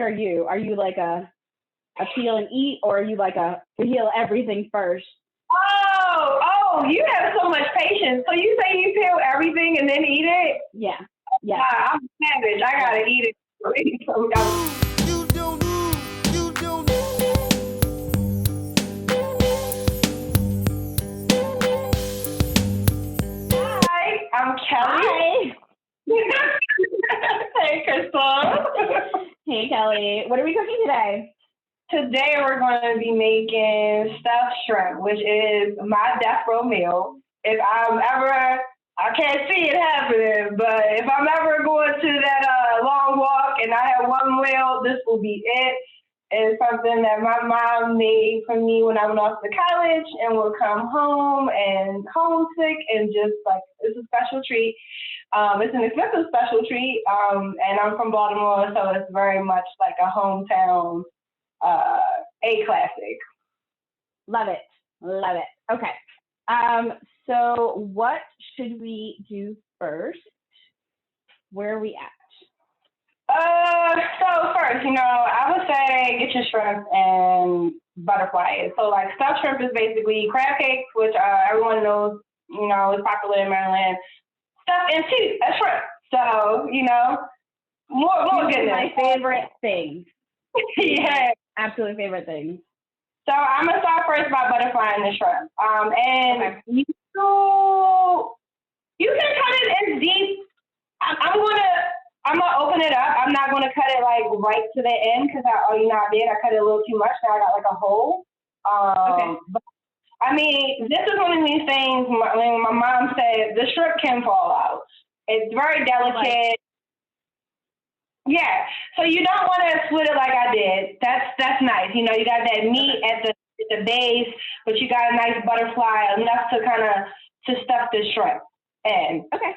are you? Are you like a peel and eat, or are you like a peel everything first? Oh, you have so much patience. So you say you peel everything and then eat it? Yeah. I'm savage. I gotta eat it. Hi, I'm Kelly. Hi. Hey, Krystle. Hey, Kelly. What are we cooking today? Today we're going to be making stuffed shrimp, which is my death row meal. If I'm ever, I can't see it happening, but if I'm ever going to that long walk and I have one meal, this will be it. It's something that my mom made for me when I went off to college and would come home and homesick and just like, it's a special treat. It's an expensive special treat, and I'm from Baltimore, so it's very much like a hometown a classic. Love it. Okay. So what should we do first? Where are we at? So first, I would say get your shrimp and butterfly it. So like stuffed shrimp is basically crab cakes, which everyone knows, is popular in Maryland. Stuffed into a shrimp. So, more goodness. My favorite thing. Yeah. Absolute favorite thing. So I'm gonna start first by butterflying the shrimp. And okay. you can cut it as deep. I'm gonna open it up. I'm not gonna cut it like right to the end because I did. I cut it a little too much. Now I got like a hole. Okay. But, I mean, this is one of these things. When my mom said the shrimp can fall out. It's very delicate. Yeah, so you don't want to split it like I did. That's nice. You got that meat at the base, but you got a nice butterfly, enough to kind of to stuff the shrimp in. Okay.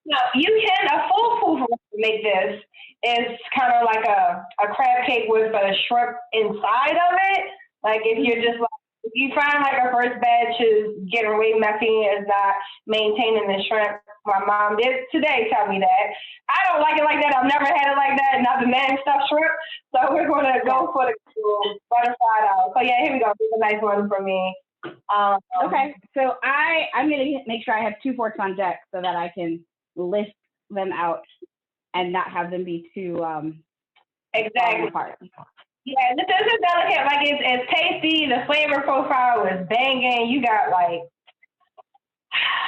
Now a foolproof way to make this is kind of like a crab cake with a shrimp inside of it. Like if you're just like, if you find like a first batch is getting way messy and is not maintaining the shrimp, my mom did today tell me that. I don't like it like that. I've never had it like that. Not the man stuffed shrimp. So we're going to go for the butterfly out. So yeah, here we go. This is a nice one for me. Okay. So I'm going to make sure I have 2 forks on deck so that I can lift them out and not have them be too exactly apart. Yeah, this is delicate. Like it's tasty. The flavor profile is banging. You got like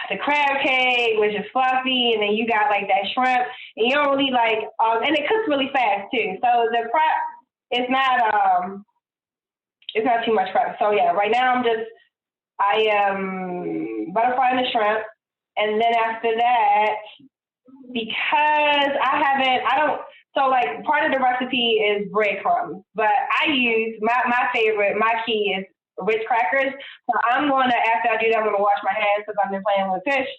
the crab cake, which is fluffy, and then you got like that shrimp, and you don't really like, and it cooks really fast too. So the prep is it's not too much prep. So yeah, right now I am butterflying the shrimp, and then after that, because so like part of the recipe is breadcrumbs, but I use my favorite, my key is Ritz crackers. So I'm going to, after I do that, I'm going to wash my hands because I've been playing with fish.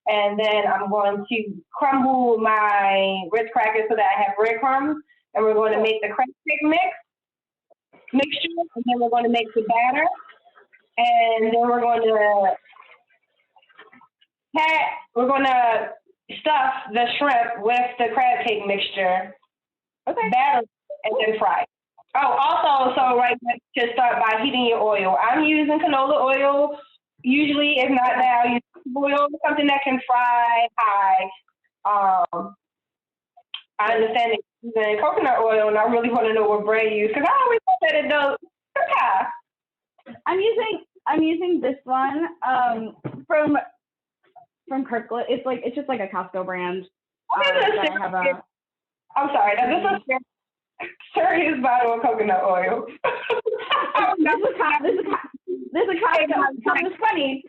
And then I'm going to crumble my Ritz crackers so that I have breadcrumbs. And we're going to make the crab cake mixture. And then we're going to make the batter. And then we're going to stuff the shrimp with the crab cake mixture. Okay. Batter and then fry. Oh, also, so right now, just start by heating your oil. I'm using canola oil. Usually, if not now, I use oil, something that can fry high. I understand that you're using coconut oil, and I really want to know what brand you use because I always thought that it does. Okay. I'm using this one from Krystle. It's just like a Costco brand. I'm sorry. This is a serious bottle of coconut oil. This is Costco. So it was funny.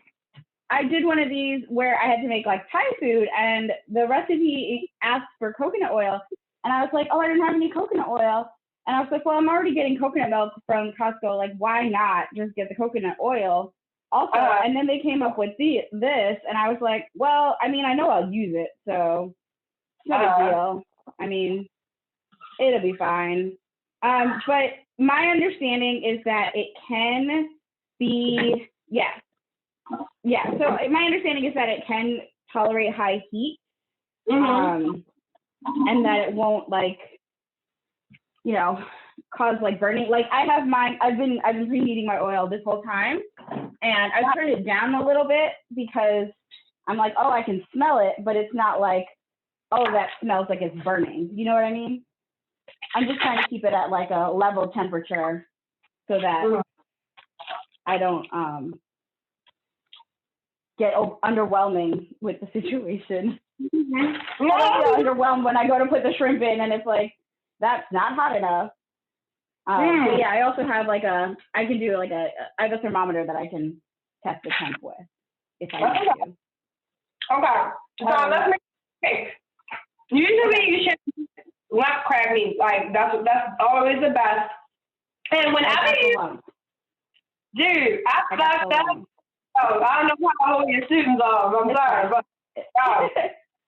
I did one of these where I had to make like Thai food, and the recipe asked for coconut oil, and I was like, I didn't have any coconut oil, and I was like, well, I'm already getting coconut milk from Costco. Like, why not just get the coconut oil? Also, and then they came up with this, and I was like, well, I mean, I know I'll use it, so it's not a big deal. I mean, it'll be fine. But my understanding is that it can be, so my understanding is that it can tolerate high heat, and that it won't cause like burning. Like I have mine. I've been preheating my oil this whole time, and I've turned it down a little bit because I'm like, oh, I can smell it, but it's not like, oh, that smells like it's burning. You know what I mean? I'm just trying to keep it at like a level temperature so that I don't get underwhelming with the situation. I don't get underwhelmed when I go to put the shrimp in and it's like, that's not hot enough. But yeah, I also have like I have a thermometer that I can test the temp with if I need to. Okay. So let's make cake. Usually you should lump crab meat. Like that's always the best. And whenever dude, I fucked up. Oh, I don't know how old your students are. I'm sorry, but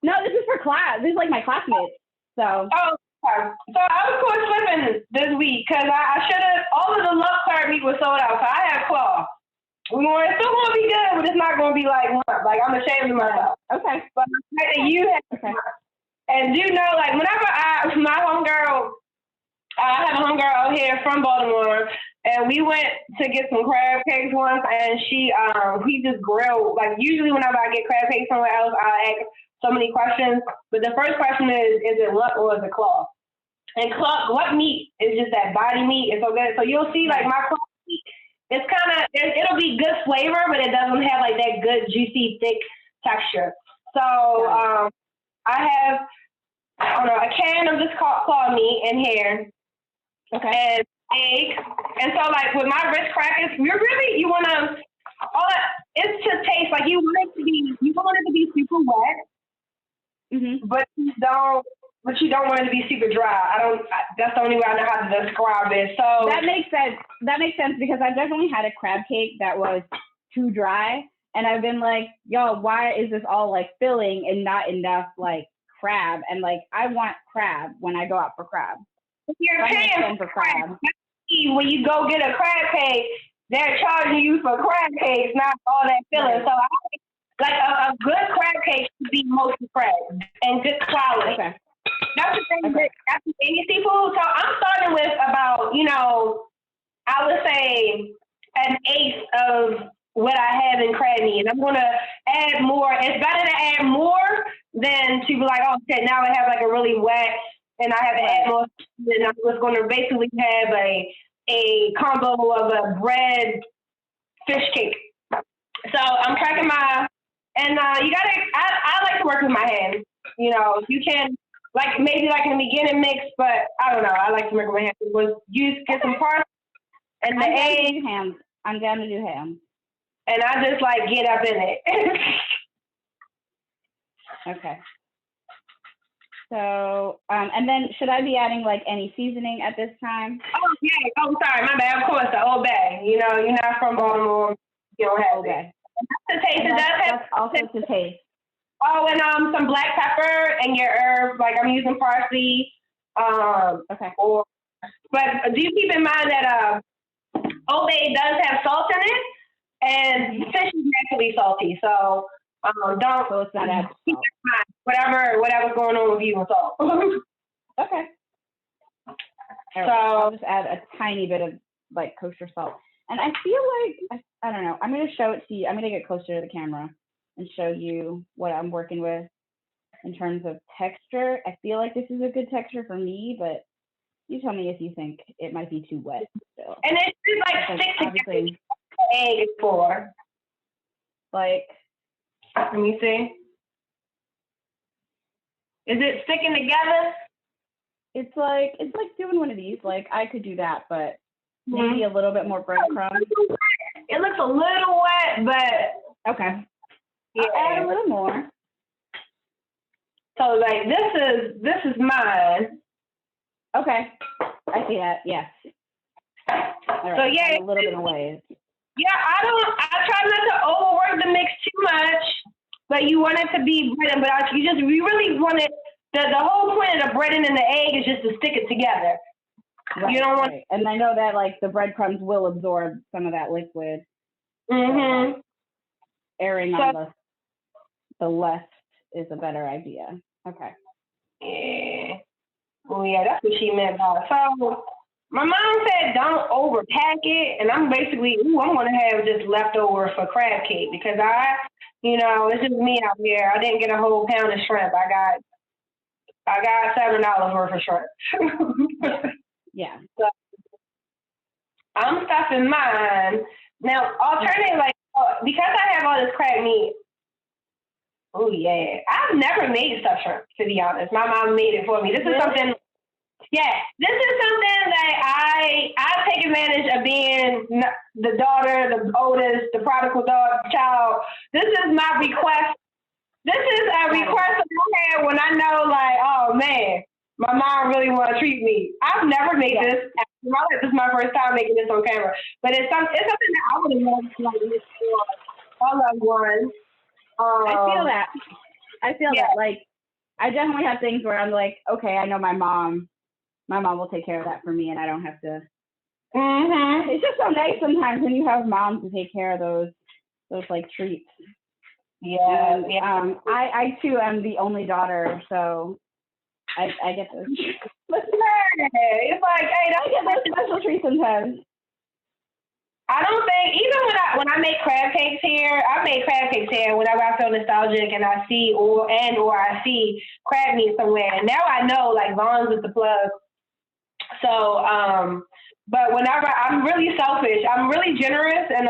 no, this is for class. This is like my classmates. So. Oh. So I was caught slipping this week because I should have. All of the lump crab meat was sold out, so I had claw. It's still gonna be good, but it's not gonna be like I'm ashamed of myself. Okay. But you have, and you know, like whenever my homegirl, I have a homegirl out here from Baltimore, and we went to get some crab cakes once, and we just grilled. Like usually whenever I get crab cakes somewhere else, I'll ask so many questions, but the first question is it lump or is it claw? And club meat is just that body meat. It's so good. So you'll see like my club meat, it's kind of, it'll be good flavor, but it doesn't have like that good, juicy, thick texture. So I have, I don't know, a can of this claw meat in here. Okay. And egg. And so like with my Ritz crackers, you want to, it's to taste like you want it to be super wet. Mm-hmm. But you don't want it to be super dry. That's the only way I know how to describe it. So that makes sense. That makes sense because I've definitely had a crab cake that was too dry, and I've been like, yo, why is this all like filling and not enough like crab? And like, I want crab when I go out for crab. You're paying for crab. When you go get a crab cake, they're charging you for crab cakes, not all that filling. Right. So like a good crab cake should be mostly crab and good quality. Okay. That's the thing. Okay. That's any seafood. So I'm starting with about, I would say an eighth of what I have in crab meat. And I'm going to add more. It's better to add more than to be like, oh, okay, now I have like a really wet and I have to add more. And I'm just going to basically have a combo of a bread fish cake. So I'm cracking and you gotta, I like to work with my hands. You can, like maybe like in the beginning mix, but I don't know. I like to work with my hands. Get some parts and the egg. I'm down to do ham. And I just like get up in it. Okay. So, and then should I be adding like any seasoning at this time? Oh, yeah. Oh, sorry. My bad. Of course, the Old Bay. You're not from Baltimore. You don't have it. That's the taste. That's also to taste. Oh, and some black pepper and your herb. Like I'm using parsley. Okay. But do you keep in mind that Old Bay does have salt in it, and fish is naturally salty. So don't. So it's not add keep in mind whatever's going on with you with salt. Okay. So I'll just add a tiny bit of like kosher salt. And I feel like, I don't know, I'm going to show it to you. I'm going to get closer to the camera and show you what I'm working with in terms of texture. I feel like this is a good texture for me, but you tell me if you think it might be too wet still. And it's just like stick together. Egg is for. Like, let me see. Is it sticking together? It's like doing one of these. Like I could do that, but maybe a little bit more breadcrumbs. It looks a little wet, but okay. Yeah. I'll add a little more. So like this is mine. Okay. I see that. Yes. Right. So yeah, a little bit of ways. Yeah, I try not to overwork the mix too much, but you want it to be breaded, but you really want it. The whole point of the breading and the egg is just to stick it together. Right, you don't want, and I know that like the breadcrumbs will absorb some of that liquid. Mm-hmm. So, airing on the left is a better idea. Okay. Yeah. Oh yeah, that's what she meant by. So My mom said don't overpack it, and I'm basically, I'm going to have just leftover for crab cake because it's just me out here. I didn't get a whole pound of shrimp. I got $7 worth of shrimp. Yeah. So I'm stuffing mine. Now, alternative, because I have all this crab meat, oh yeah, I've never made stuffed shrimp, to be honest. My mom made it for me. This is something that I take advantage of being the daughter, the oldest, the prodigal child. This is my request. This is a request of my head when I know, oh man, my mom really want to treat me. I've never made this. This is my first time making this on camera, but it's something that I would have loved to make for all loved ones. I feel that. Like, I definitely have things where I'm like, okay, I know my mom will take care of that for me, and I don't have to. Mm-hmm. It's just so nice sometimes when you have moms to take care of those like treats. Yeah. I too am the only daughter, so I get those. It's like, hey, I get those special treats sometimes. I don't think, even when I make crab cakes here, I make crab cakes here whenever I feel nostalgic and I see or I see crab meat somewhere. And now I know, Vaughn's is the plug. So, but whenever I'm really selfish, I'm really generous and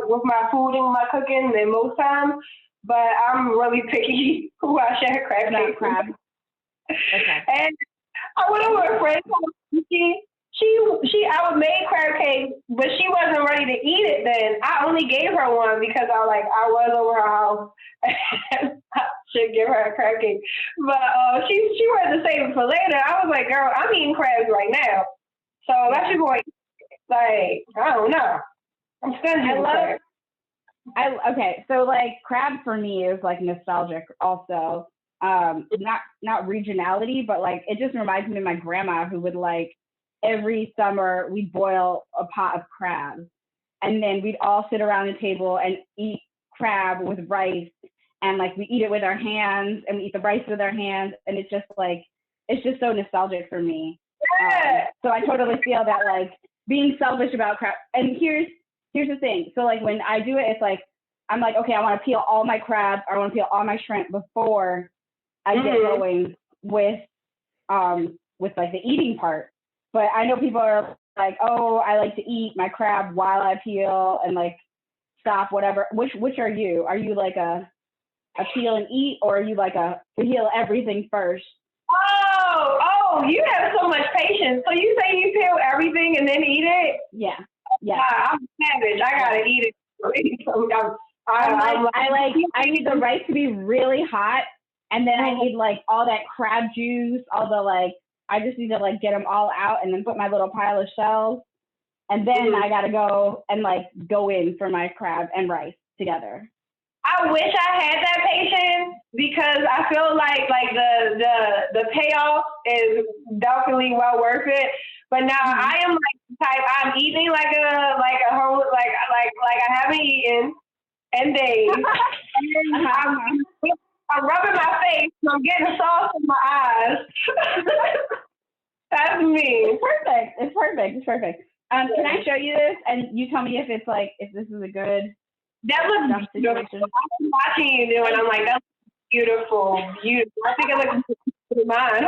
with my food and my cooking and most times, but I'm really picky who I share crab cakes with. Okay. And I went over a friend's house. I would make crab cake, but she wasn't ready to eat it then. I only gave her one because I was over her house and I should give her a crab cake. But she wanted to save it for later. I was like, girl, I'm eating crabs right now. So that's just going, I don't know. I'm stingy with crabs. Okay, so crab for me is nostalgic also. Not regionality, but it just reminds me of my grandma who would every summer we'd boil a pot of crabs and then we'd all sit around the table and eat crab with rice and we eat it with our hands and we eat the rice with our hands and it's just so nostalgic for me. So I totally feel that being selfish about crab. And here's the thing. So when I do it, it's I'm okay, I want to peel all my crabs, or I want to peel all my shrimp before I get going with the eating part. But I know people are oh, I like to eat my crab while I peel and stop, whatever. Which are you? Are you a peel and eat, or are you a peel everything first? Oh, you have so much patience. So you say you peel everything and then eat it? Yeah. I'm savage. I gotta eat it. I need the rice to be really hot, and then I need all that crab juice, all the I just need to get them all out and then put my little pile of shells. And then I got to go and go in for my crab and rice together. I wish I had that patience because I feel like the payoff is definitely well worth it. But now I am the type, I'm eating a whole, I haven't eaten in days. And I'm rubbing my face, so I'm getting sauce in my eyes. That's me. It's perfect. Can I show you this and you tell me if it's if this is a good situation? I'm watching you do it. I'm that's beautiful. I think it looks good in mine.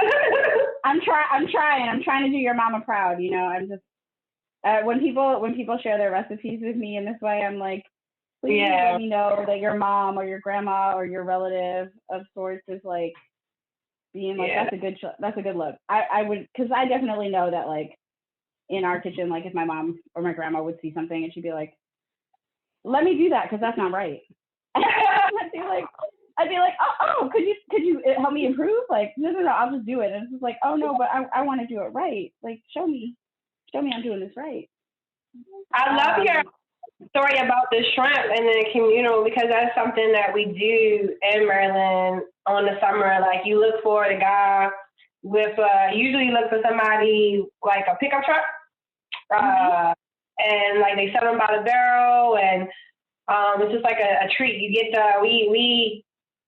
I'm trying to do your mama proud. I'm just when people share their recipes with me in this way, I'm please let me know that your mom or your grandma or your relative of sorts is being that's a good look. I would, because I definitely know that in our kitchen, if my mom or my grandma would see something and she'd be let me do that because that's not right. I'd be oh, could you help me improve? No, I'll just do it. And it's just oh no, but I want to do it right. Show me I'm doing this right. I love your story about the shrimp and the communal, because that's something that we do in Maryland on the summer. You look for the guy with usually look for somebody a pickup truck, and they sell them by the barrel, and it's just a treat. You get we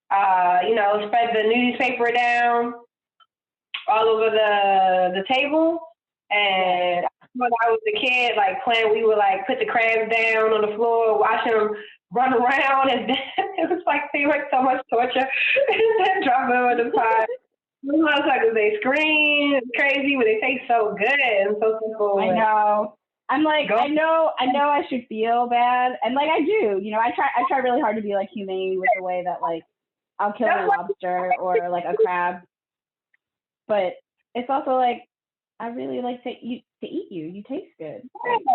spread the newspaper down all over the table, and when I was a kid, like playing, we would like put the crabs down on the floor, watching them run around, and it was like seemed like so much torture. And then drop them in the pot. Motherfuckers, they scream, it's crazy, but they taste so good and so simple. I know. I'm like, I know I should feel bad, and like I do, you know, I try really hard to be like humane with the way that like I'll kill a lobster or like a crab, but it's also like I really like to eat you. You taste good.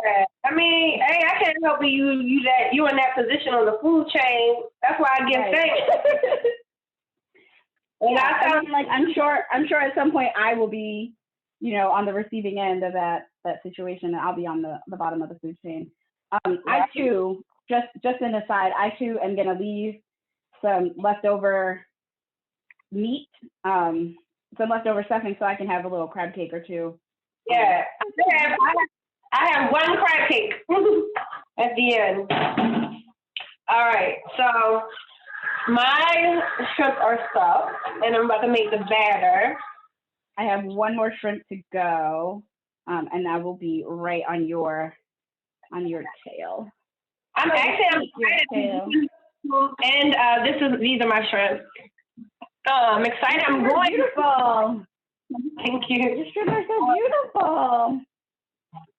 Yeah. I mean, hey, I can't help you in that position on the food chain. That's why I give thanks. And yeah, I mean, like I'm sure at some point I will be, you know, on the receiving end of that situation, and I'll be on the bottom of the food chain. I too, just an aside, I too am gonna leave some leftover meat, some leftover stuffing, so I can have a little crab cake or two. Yeah, I have one crab cake at the end. All right, so my shrimp are stuffed, and I'm about to make the batter. I have one more shrimp to go, and I will be right on your tail. I'm actually and these are my shrimp. I'm excited. I'm going. Beautiful. Thank you. Your shrimp are so beautiful.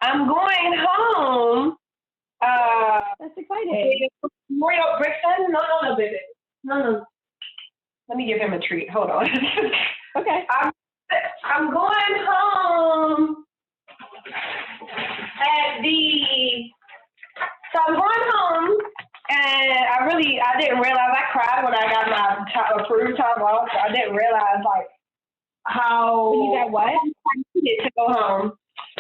I'm going home. That's exciting. Memorial Brixton? No, baby. No. Let me give him a treat. Hold on. Okay. I'm going home so I'm going home, and I didn't realize I cried when I got my approved time off. So I didn't realize like how you got what? I needed to go home.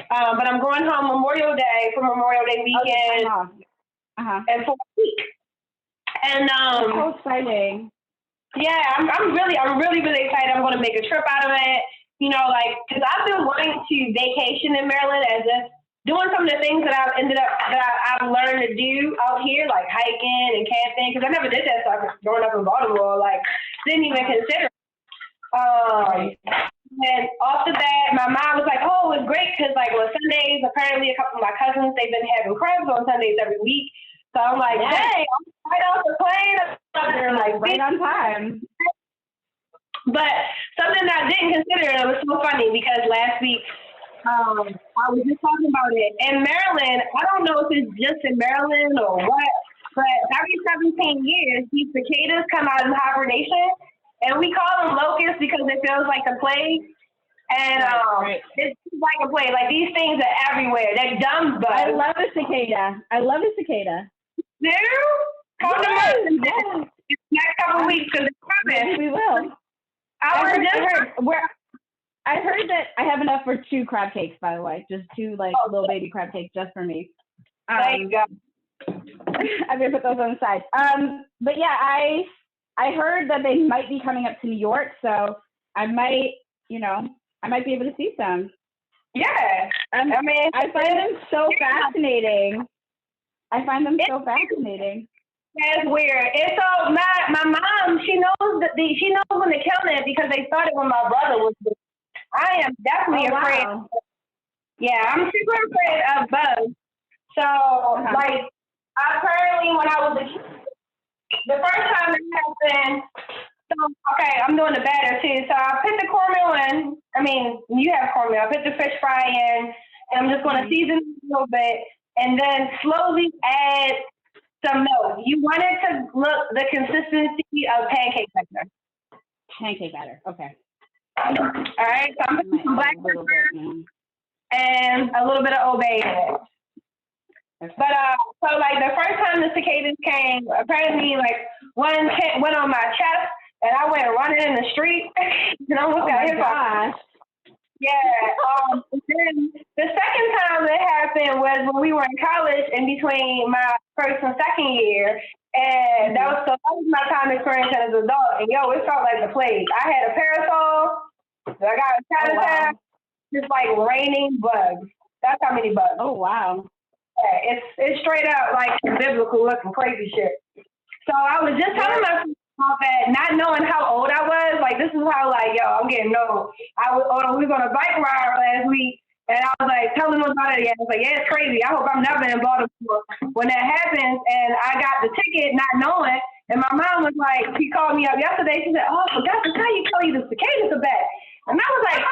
But I'm going home Memorial Day for Memorial Day weekend. And for a week. And that's so exciting. Yeah, I'm really excited. I'm going to make a trip out of it. You know, like, because I've been wanting to vacation in Maryland as if doing some of the things that I've learned to do out here, like hiking and camping, because I never did that stuff growing up in Baltimore. Like, didn't even consider it. And off the bat, my mom was like, "Oh, it's great because like on Sundays, apparently a couple of my cousins they've been having crabs on Sundays every week." So I'm like, "Hey, I'm right off the plane." They're like right on time. But something that I didn't consider, and it was so funny because last week I was just talking about it in Maryland. I don't know if it's just in Maryland or what, but every 17 years these cicadas come out of hibernation. And we call them locusts because it feels like a plague. And it's like a plague. Like these things are everywhere. They're dumb bugs. I love a cicada. Do? Come to us next couple of weeks because it's coming. We will. I heard that I have enough for 2 crab cakes, by the way. Just 2 like little baby crab cakes just for me. There you go. I'm gonna put those on the side. But yeah, I heard that they might be coming up to New York, so I might be able to see some. Yeah. I find them so fascinating. That's weird. And so my mom, she knows when to kill it because they started when my brother was born. I am definitely afraid. Wow. Yeah, I'm super afraid of bugs. So like apparently when I was a kid, the first time it happened, I'm doing the batter too. So I put the cornmeal in. I mean, you have cornmeal. I put the fish fry in, and I'm just going to season it a little bit, and then slowly add some milk. You want it to look the consistency of pancake batter. Pancake batter, okay. All right, so I'm putting some black pepper and a little bit of Old Bay in it. But so like the first time the cicadas came, apparently like one went on my chest and I went running in the street and almost got hit by. Yeah. And then the second time it happened was when we were in college in between my first and second year, and that was my time experience as an adult. And it felt like the plague. I had a parasol. I got a Chinatown. Just like raining bugs. That's how many bugs. Oh wow. Yeah, it's straight up like biblical looking crazy shit. So I was just telling myself that, not knowing how old I was, like this is how I'm getting old. We was on a bike ride last week, And I was like, tell him about it again. I was like, yeah, it's crazy. I hope I'm never in Baltimore when that happens. And I got the ticket not knowing. And my mom was like, she called me up yesterday. She said, oh, I forgot to tell you the cicadas are back. And I was like, I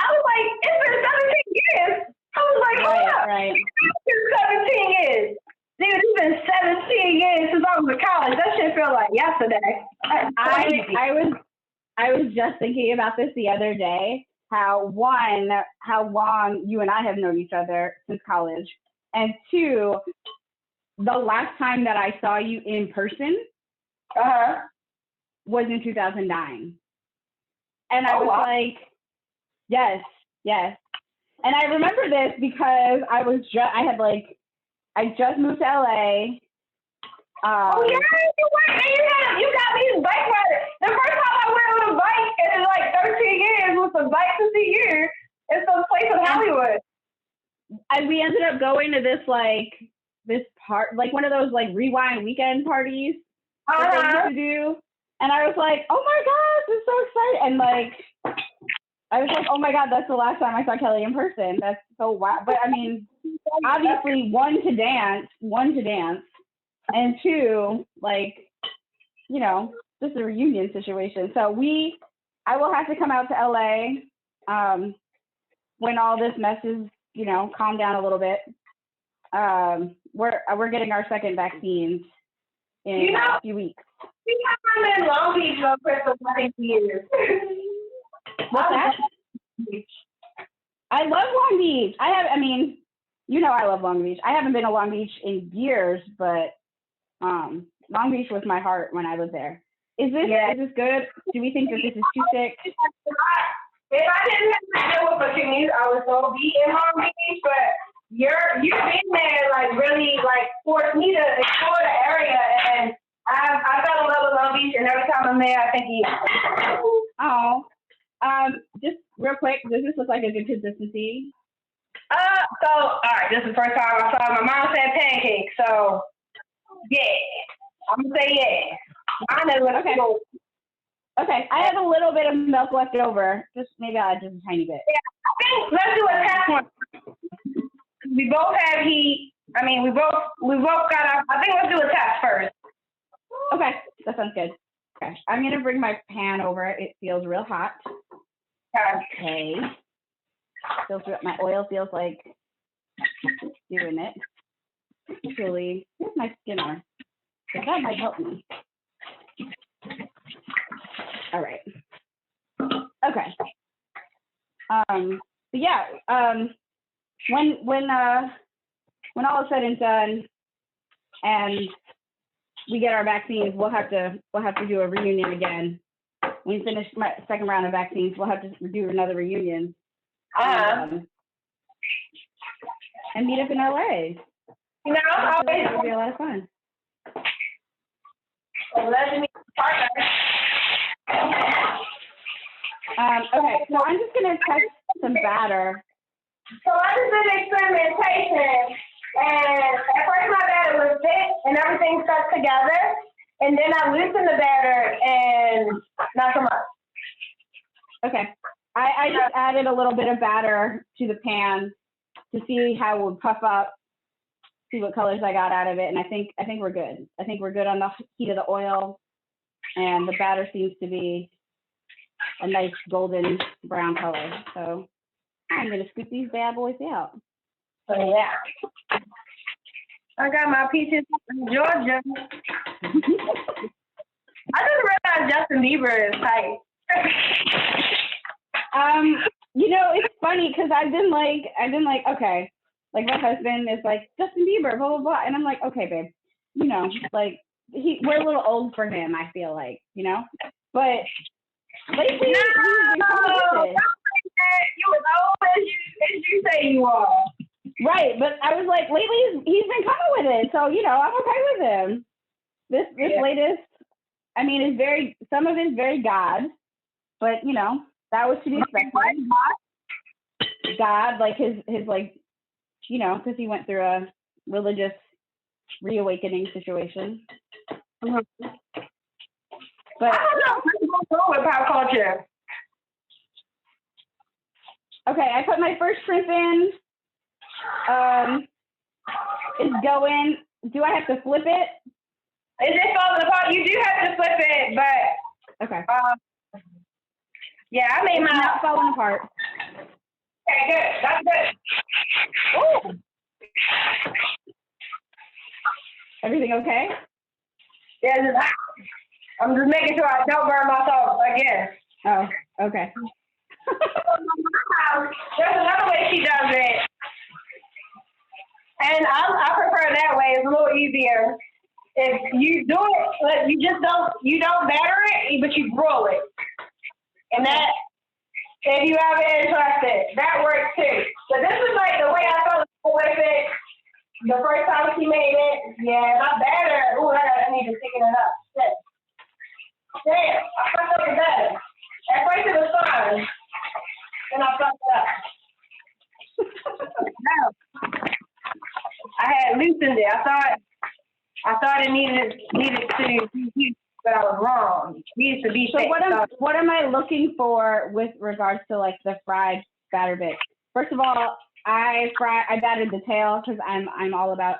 was like, it's been 17 years. I was like, hold up. Right. It's been 17 years. Dude, it's been 17 years since I was in college. That shit felt like yesterday. I was just thinking about this the other day. How long you and I have known each other since college, and two, the last time that I saw you in person was in 2009, and I was like, yes, and I remember this because I just moved to LA. Oh yeah, you got me bike riding. The first time I went on a bike in like 13 years was a bike to see you in some place in Hollywood. And we ended up going to this part, like one of those like rewind weekend parties that they used to do. And I was like, oh my gosh, it's so exciting. And like, I was like, oh my God, that's the last time I saw Kelly in person. That's so wild. But I mean, obviously one to dance, and two, like, you know, just a reunion situation. So I will have to come out to LA when all this mess is, you know, calmed down a little bit. We're getting our second vaccines in a few weeks. I'm in Long Beach though, Krystle, I think years. What's that? I love Long Beach. I mean, you know I love Long Beach. I haven't been to Long Beach in years, but Long Beach was my heart when I was there. Is this good? Do we think that this is too thick? If I didn't have to deal with bikinis, I would so be in Long Beach. But you've been there, like really, like forced me to explore the area, and I fell in love with Long Beach. And every time I'm there, I think just real quick, does this look like a good consistency? So all right, this is the first time I saw it. My mom said pancake, so yeah, I'm gonna say yeah. Okay, I have a little bit of milk left over. Maybe I'll add just a tiny bit. Yeah, I think let's do a test one. We both have heat. I mean, we both got our. I think let's do a test first. Okay, that sounds good. Okay, I'm gonna bring my pan over. It feels real hot. Okay. My oil feels like doing it. Actually, here's my skimmer. So that might help me. All right. Okay. When all is said and done, and we get our vaccines, we'll have to do a reunion again. When we finish my second round of vaccines, we'll have to do another reunion. And meet up in LA. You know, it'll be a lot of fun. Okay, so I'm just gonna test some batter. So I just did experimentation, and at first my batter was thick and everything stuck together, and then I loosened the batter and not so much. Okay, I just added a little bit of batter to the pan to see how it would puff up, see what colors I got out of it, and I think we're good. I think we're good on the heat of the oil, and the batter seems to be a nice golden brown color. So I'm gonna scoop these bad boys out. So yeah, I got my peaches from Georgia. I just realized Justin Bieber is tight. You know, it's funny because I've been like, okay, like my husband is like Justin Bieber, blah blah blah, and I'm like, okay, babe, you know, like we're a little old for him, I feel like, you know, but lately he's been coming with it. You as old as you say you are. Right, but I was like, lately he's been coming with it, so you know, I'm okay with him. This latest, I mean, some of it's very God, but you know, that was to be expected. God, like his like, you know, because he went through a religious reawakening situation. But I don't know what's going on with pop culture. Okay, I put my first shrimp in. It's going. Do I have to flip it? Is it falling apart? You do have to flip it, but Okay. yeah, I made It's mine. not falling apart. Okay, good. That's good. Ooh. Everything okay? Yeah, I'm just making sure I don't burn myself again. Oh, okay. There's another way she does it, and I prefer that way. It's a little easier. If you do it, you don't batter it, but you grill it, and that, if you have it interested, that works too. But this is like the way I felt with it the first time she made it. Yeah, my batter. Ooh, I need to thicken it up. Shit. Damn, I fucked up the batter. At first it was fine. Then I fucked it up. No. I had loosened it. I thought it needed to be, but I was wrong. It needs to be So thick. what am I looking for with regards to like the fried batter bits? First of all, I battered the tail because I'm all about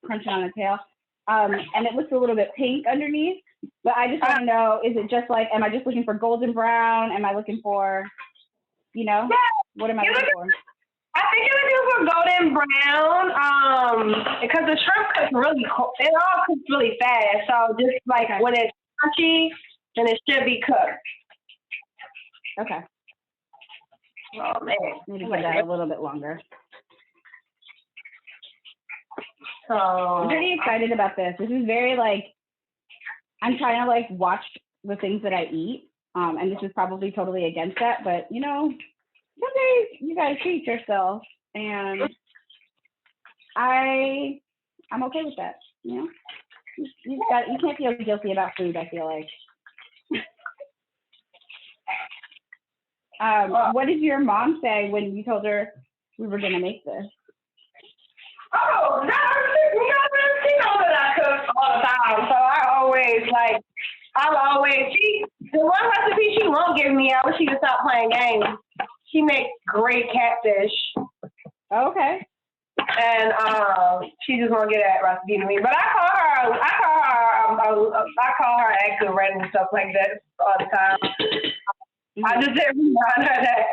crunching on the tail. And it looks a little bit pink underneath. But I just want to know, is it just like, am I just looking for golden brown? Am I looking for, what am I looking for? I think you're looking for golden brown, because the shrimp cooks really, it all cooks really fast. So just like when it's crunchy, then it should be cooked. Okay. Oh man, Maybe give that a little bit longer. So I'm pretty excited about this. This is very like, I'm trying to like watch the things that I eat. And this is probably totally against that, but some days you gotta treat yourself, and I'm okay with that. You can't feel guilty about food. I feel like. What did your mom say when you told her we were gonna make this? Oh, no, she knows that I cook all the time, so the one recipe she won't give me, I wish she could stop playing games. She makes great catfish. Okay. And she just won't get that recipe to me. But I call her acting red and stuff like that all the time. Mm-hmm. I just didn't remind her that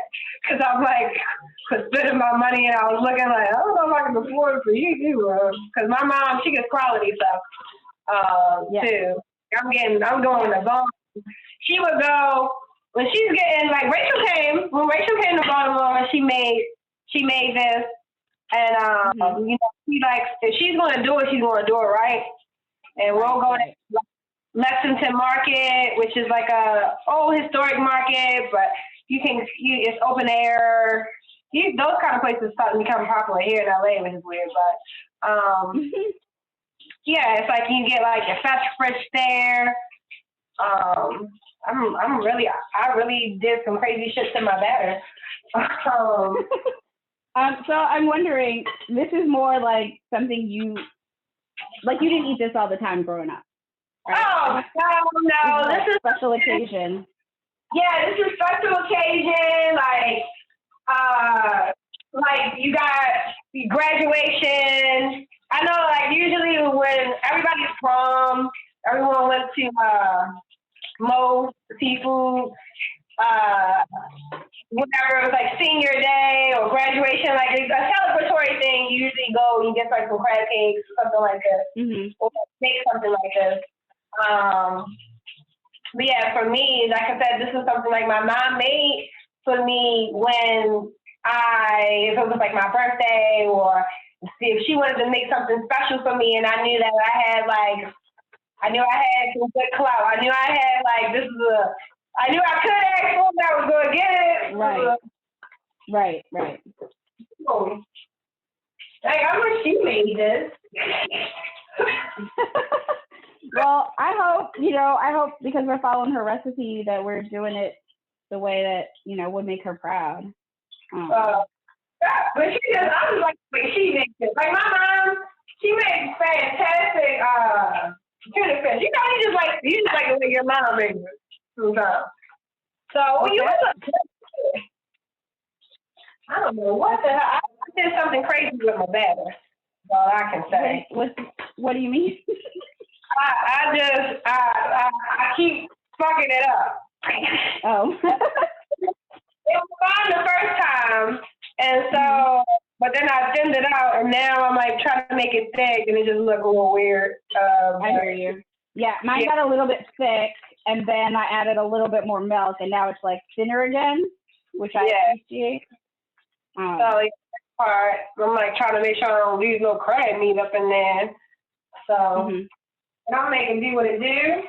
because I'm like spending my money, and I was looking like, I don't know if I can afford it for you, because my mom, she gets quality stuff too. I'm going to Baltimore. She would go when she's getting like when Rachel came to Baltimore, she made this, and she likes, if she's going to do it, she's going to do it right. And we'll go to Lexington Market, which is like a old historic market, but it's open air. Those kind of places starting to become popular here in LA, which is weird, but yeah, it's like you get like your fresh there. I really did some crazy shit to my batter. So I'm wondering, this is more like something you didn't eat this all the time growing up. Right? Oh, no. This is special occasion. Yeah, this is special occasion. Like you got graduation. I know, like usually when everybody's prom, everyone went to Moe's seafood. Whenever it was like senior day or graduation, like a celebratory thing, you usually go and you get like some crab cakes or something like this, or make something like this. But yeah, for me, like I said, this is something like my mom made for me when if it was like my birthday, or if she wanted to make something special for me, and I knew that I had some good clout. I knew I had I knew I could ask for that was going to get it. Right. Oh. Like, I wish she made this. Well, I hope because we're following her recipe that we're doing it the way that, would make her proud. But I was like, she makes it. Like my mom, she makes fantastic tuna fish. You just like the way your mom makes it sometimes. So when you I don't know what the hell. I did something crazy with my batter. That's all I can say. What do you mean? I keep fucking it up. Oh. It was fine the first time, and so, but then I thinned it out, and now I'm like trying to make it thick, and it just look a little weird. I hear you. Yeah, mine got a little bit thick, and then I added a little bit more milk, and now it's like thinner again, which I appreciate. So part, I'm like trying to make sure I don't leave no crab meat up in there. So, and I'm making do what it do.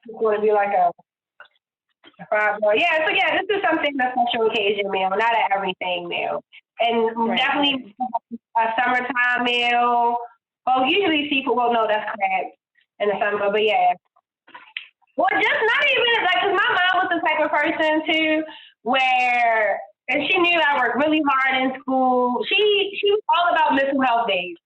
It's going to be like a fried boy. Yeah, so yeah, this is something that's a special occasion meal, not an everything meal. And definitely a summertime meal. Well, usually seafood, well, no, that's crab in the summer, but yeah. Well, just not even, like, because my mom was the type of person, too, where, and she knew I worked really hard in school. She was all about mental health days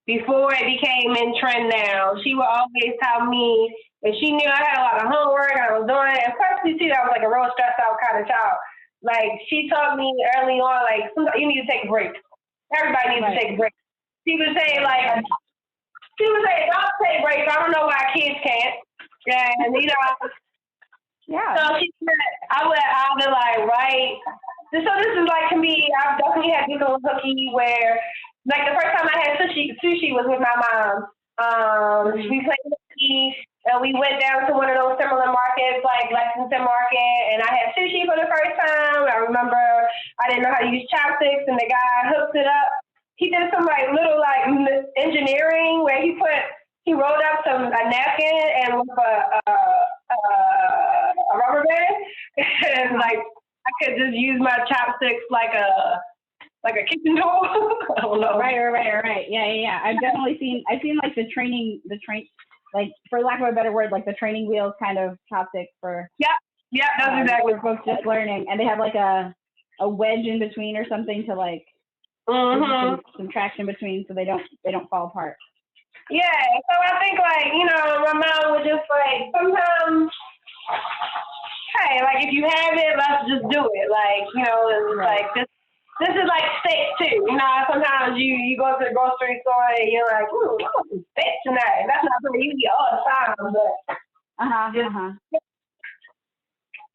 before it became in trend now. She would always tell me, and she knew I had a lot of homework and I was doing it. And personally, too, I was like a real stressed out kind of child. Like, she taught me early on, like, you need to take a break. Everybody needs to take a break. She would say, like, don't take breaks. I don't know why kids can't. And, you know, so she said, I would either, like, write. So this is, like, to me, I've definitely had this little hooky where, like, the first time I had sushi was with my mom. We played hooky, and we went down to one of those similar markets, like Lexington Market, and I had sushi for the first time. I remember I didn't know how to use chopsticks, and the guy hooked it up. He did some, like, little, like, engineering where he rolled up a napkin and with a rubber band, and, like, I could just use my chopsticks like a kitchen tool. I don't know. Right. Yeah. I've seen like the training, like, for lack of a better word, like the training wheels kind of chopsticks for. Yeah, that's exactly. For folks just learning, and they have like a wedge in between or something to like some traction between, so they don't fall apart. Yeah, so I think, like, you know, my mom would just, like, sometimes, hey, like, if you have it, let's just do it. Like, you know, it's like this is like steak too. You know, sometimes you go to the grocery store and you're like, I want some steak tonight. That's not something you eat all the time, but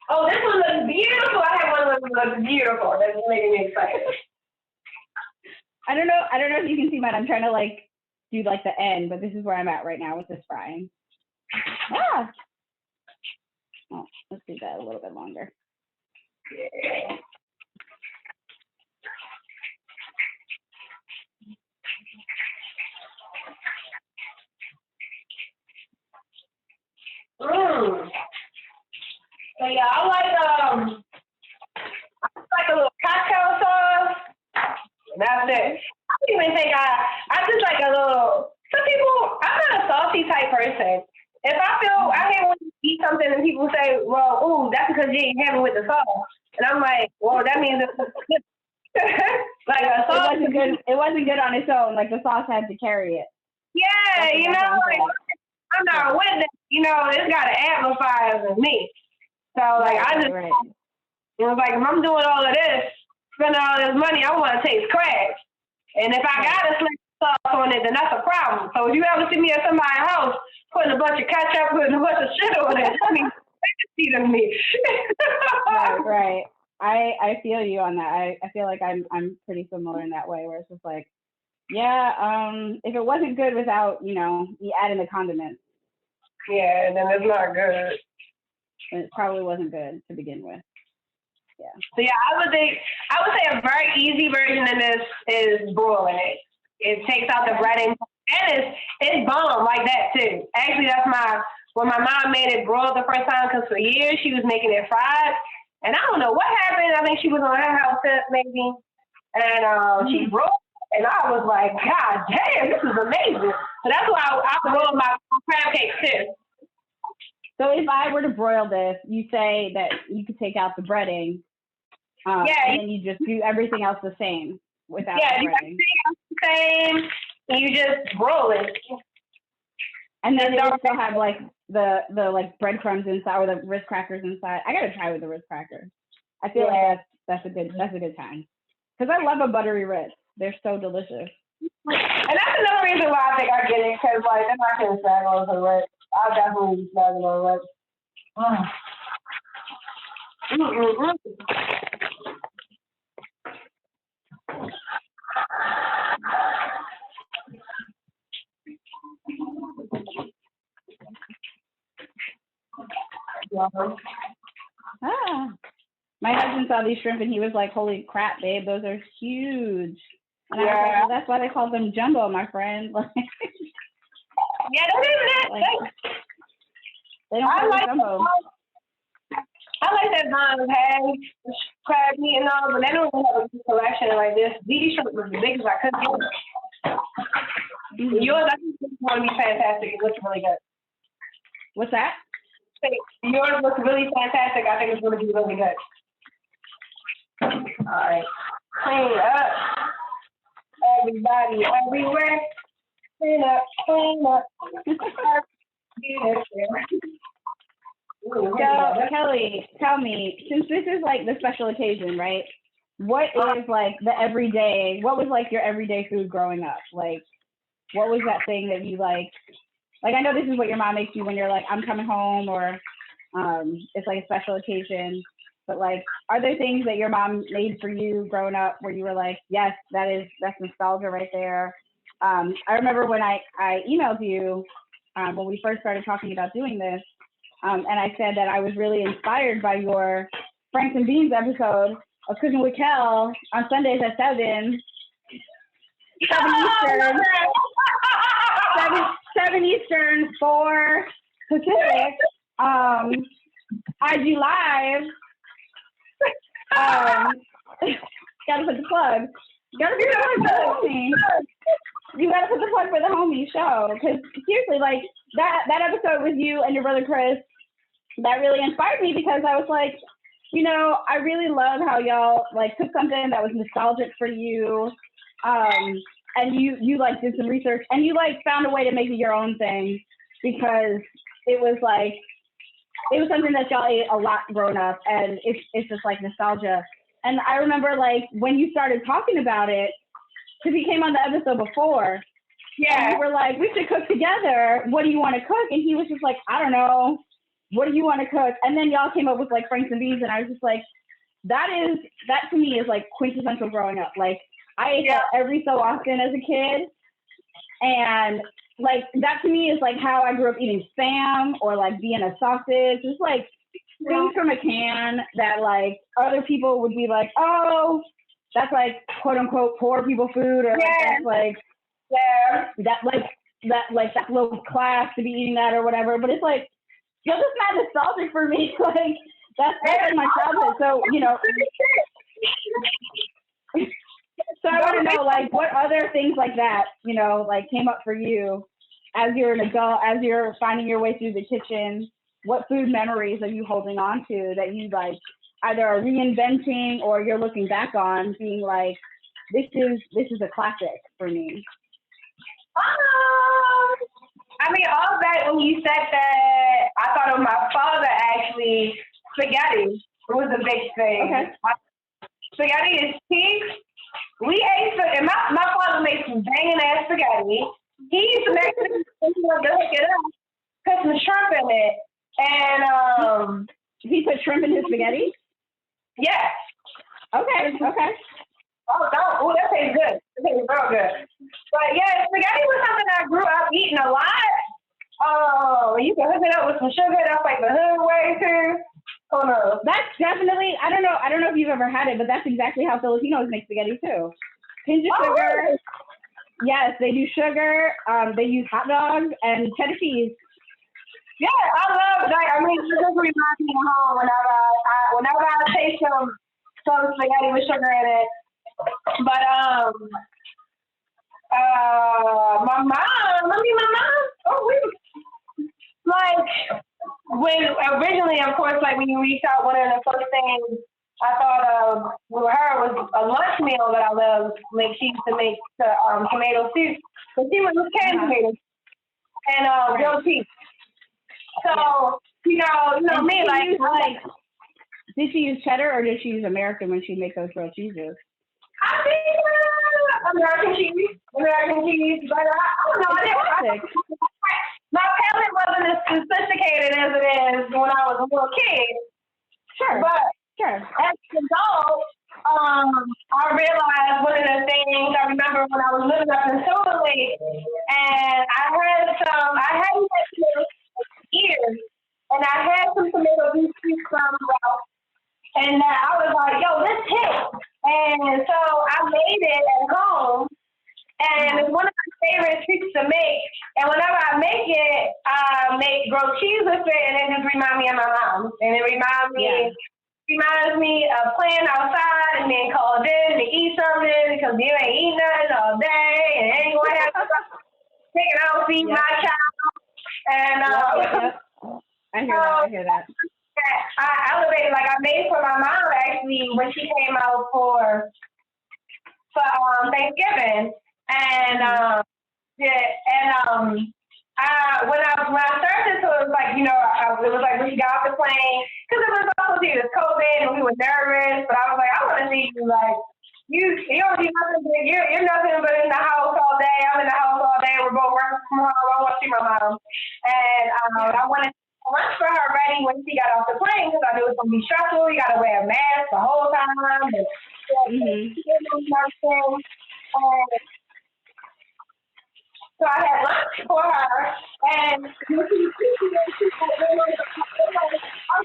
oh, this one looks beautiful. I have one that looks beautiful. That's making me excited. I don't know if you can see mine. I'm trying to, like, do, like, the end, but this is where I'm at right now with this frying. Oh, let's do that a little bit longer. So yeah, I like a little cocktail sauce. That's it. I don't even think I just like a little. Some people, I'm not a saucy type person. If I feel I hate when you eat something and people say, well, ooh, that's because you ain't having with the sauce, and I'm like, well, that means it's like a sauce. It wasn't good on its own. Like, the sauce had to carry it. Yeah, you know, like, I'm not with it. You know, it's got an amplifier than me. So, like, it was like, if I'm doing all of this, spending all this money, I want to taste crab. And if I got to slap sauce on it, then that's a problem. So if you ever see me at somebody's house putting a bunch of ketchup, putting a bunch of shit on it, I mean, they can see to me. Right. I feel you on that. I feel like I'm pretty similar in that way, where it's just like, if it wasn't good without, you know, you add in the condiments. Yeah, then it's not good. It probably wasn't good to begin with. Yeah. So yeah, I would say a very easy version of this is broiling it. It takes out the breading, and it's bomb like that too. Actually, that's when my mom made it broiled the first time, because for years she was making it fried, and I don't know what happened. I think she was on her house tip maybe, and she broiled it, and I was like, God damn, this is amazing. So that's why I broil my crab cakes too. So if I were to broil this, you say that you could take out the breading, and then you just do everything else the same without the breading. Yeah, everything else the same, and you just broil it. And then you still have, like, the like breadcrumbs inside, or the Ritz crackers inside. I gotta try with the Ritz crackers. I feel like That's a good time. Because I love a buttery Ritz. They're so delicious. And that's another reason why I think I get it, because like they're not gonna snag on the Ritz. I'll definitely be snagging on Ritz. My husband saw these shrimp and he was like, "Holy crap, babe, those are huge." And I was like, well, that's why they call them jumbo, my friend. Yeah, they don't call them jumbo. I like that Vons has crab meat and all, but they don't really have a good selection like this. These shrimp was as big as I could get. Yours, I think, is going to be fantastic. It looks really good. What's that? Yours looks really fantastic. I think it's going to be really good. All right. Clean up. Everybody, everywhere. Clean up, clean up. So, Kelly, tell me, since this is like the special occasion, right? What is like the everyday, what was like your everyday food growing up? Like, what was that thing that you like, I know this is what your mom makes you when you're like, I'm coming home, or it's like a special occasion, but like, are there things that your mom made for you growing up where you were like, yes, that's nostalgia right there? I remember when I emailed you when we first started talking about doing this, and I said that I was really inspired by your Franks and Beans episode of Cooking with Kel on Sundays at 7 Eastern, 7 Eastern, 4 Pacific, IG Live. Gotta put the plug. You gotta put the plug for the homie show, because seriously, like that episode with you and your brother Chris, that really inspired me, because I was like, I really love how y'all like took something that was nostalgic for you, and you like did some research and you like found a way to make it your own thing, because it was something that y'all ate a lot growing up, and it's just like nostalgia. And I remember like when you started talking about it, because he came on the episode before. Yeah. And we were like, we should cook together. What do you want to cook? And he was just like, I don't know. What do you want to cook? And then y'all came up with like Franks and Beans, and I was just like, that to me is like quintessential growing up. Like I ate that every so often as a kid. And like that to me is like how I grew up eating Spam or like Vienna sausage. It's like things from a can that like other people would be like, oh, that's like quote unquote poor people food, or that's like that low class to be eating that or whatever. But it's like, just not nostalgic for me. Like that's like my childhood. So so I want to know like what other things like that like came up for you as you're an adult, as you're finding your way through the kitchen. What food memories are you holding on to that you like either are reinventing or you're looking back on being like, this is a classic for me? I mean, all that, when you said that, I thought of my father actually. Spaghetti was a big thing. Okay. Spaghetti is cheap. We ate spaghetti, and my father made some banging ass spaghetti. He used to make it, hook it up, put some shrimp in it, and he put shrimp in his spaghetti? Yes. Okay. Oh, that tastes good. It tastes real good. But yeah, spaghetti was something I grew up eating a lot. You can hook it up with some sugar. That's like the hood way too. Oh no. That's definitely, I don't know if you've ever had it, but that's exactly how Filipinos make spaghetti too. Pinch of sugar. Yes, they do sugar. They use hot dogs and cheddar cheese. Yeah, I love that. I mean, it just reminds me of home whenever I taste some spaghetti with sugar in it. But my mom. Like when originally, of course, like when you reached out, one of the first things I thought of with her was a lunch meal that I love. Like she used to make tomato soup, but she was canned tomatoes and grilled cheese. So you know me, like Did she use cheddar or did she use American when she makes those grilled cheeses? I think American cheese, but I don't know. My palate wasn't as sophisticated as it is when I was a little kid. Sure. But sure. As an adult, I realized one of the things I remember when I was living up in Silver Lake, and I hadn't had tomatoes for years, and I had some tomato juice from out, and I was like, yo, this hit. And so I made it at home, and it's one of my favorite treats to make. And whenever I make it, I make grilled cheese with it, and it just reminds me of my mom. And it reminds me of playing outside and being called in to eat something because you ain't eating nothing all day, and ain't going to have to take it out, feed my child. And I hear that. I elevated, like I made for my mom actually when she came out for Thanksgiving, and when I served it to her, it was like, you know, it was like when she got off the plane, because it was also due to COVID and we were nervous, but I was like, I want to see you, like, you don't do nothing big, you're nothing but in the house all day, I'm in the house all day, we're both working from home, I want to see my mom, and I wanted lunch for her ready when she got off the plane because I knew it was going to be stressful. You got to wear a mask the whole time. And, so I had lunch for her, and when she I was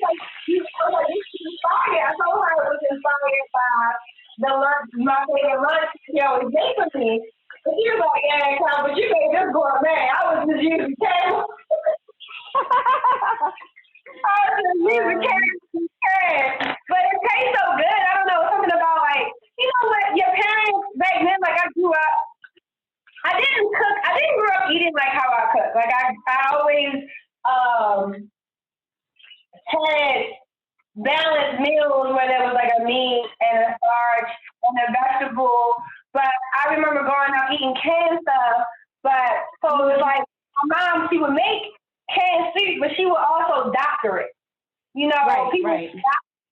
like, you should inspire. I told her it was inspired by the lunch, my favorite lunch she always made for me. And she was like, yeah, Tom, but you made this gourmet. I was just using table. But it tastes so good. I don't know, something about, like, you know what, your parents back then, like, I grew up, I didn't grow up eating like how I cook. Like, I always had balanced meals where there was like a meat and a starch and a vegetable. But I remember growing up eating canned stuff. But so it was like my mom, she would make canned soup, but she would also doctor it. You know, people doctor